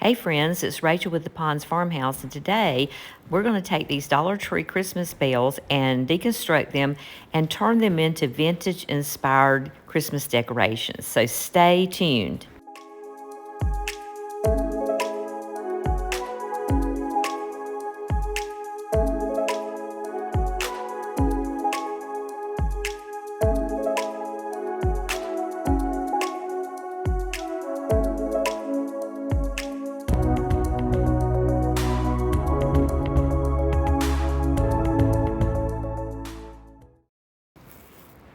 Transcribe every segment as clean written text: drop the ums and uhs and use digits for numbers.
Hey friends, it's Rachel with the Ponds Farmhouse, and today we're going to take these Dollar Tree Christmas bells and deconstruct them and turn them into vintage inspired Christmas decorations. So stay tuned.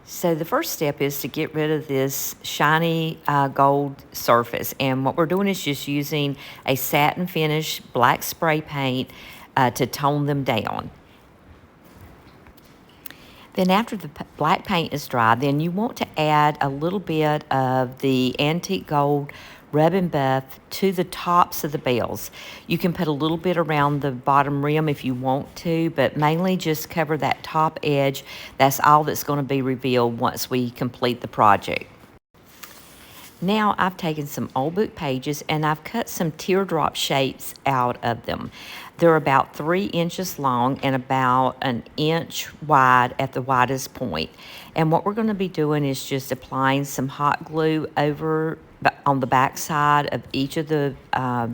So the first step is to get rid of this shiny gold surface. And what we're doing is just using a satin finish black spray paint to tone them down. Then after the black paint is dry, then you want to add a little bit of the antique gold rub and buff to the tops of the bells. You can put a little bit around the bottom rim if you want to, but mainly just cover that top edge. That's all that's going to be revealed once we complete the project. Now I've taken some old book pages and I've cut some teardrop shapes out of them. They're about 3 inches long and about an inch wide at the widest point. And what we're going to be doing is just applying some hot glue over on the back side of each of the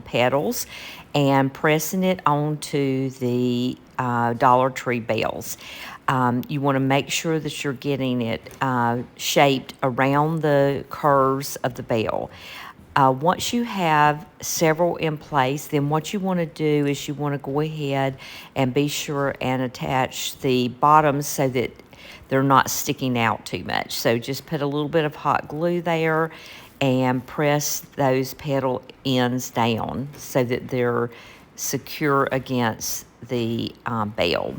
petals and pressing it onto the Dollar Tree bells. You want to make sure that you're getting it shaped around the curves of the bell. Once you have several in place, then what you want to do is you want to go ahead and be sure and attach the bottoms so that they're not sticking out too much. So just put a little bit of hot glue there and press those petal ends down so that they're secure against the bell.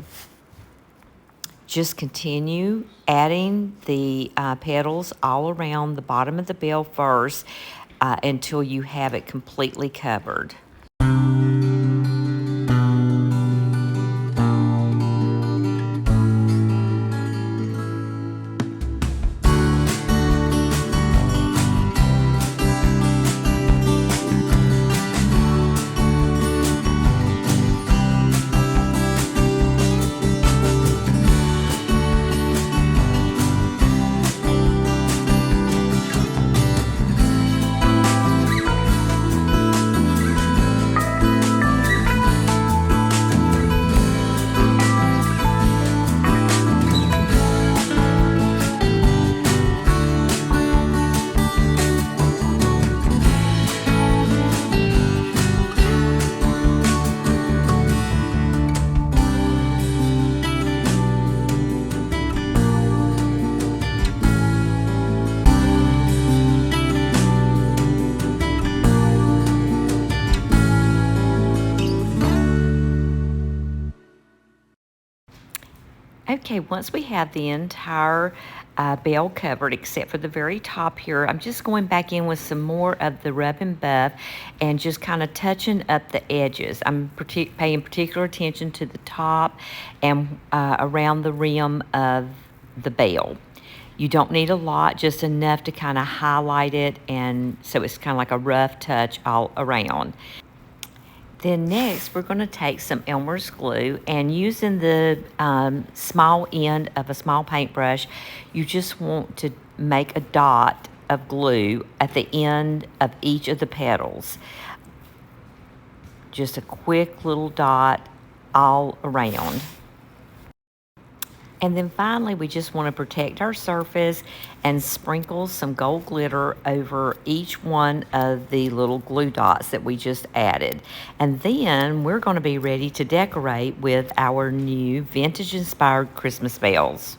Just continue adding the petals all around the bottom of the bell first until you have it completely covered. Okay, once we have the entire bell covered except for the very top here, I'm just going back in with some more of the rub and buff and just kind of touching up the edges. I'm paying particular attention to the top and around the rim of the bell. You don't need a lot, just enough to kind of highlight it, and so it's kind of like a rough touch all around. Then next, we're going to take some Elmer's glue, and using the small end of a small paintbrush, you just want to make a dot of glue at the end of each of the petals. Just a quick little dot all around. And then finally, we just want to protect our surface and sprinkle some gold glitter over each one of the little glue dots that we just added. And then we're going to be ready to decorate with our new vintage inspired Christmas bells.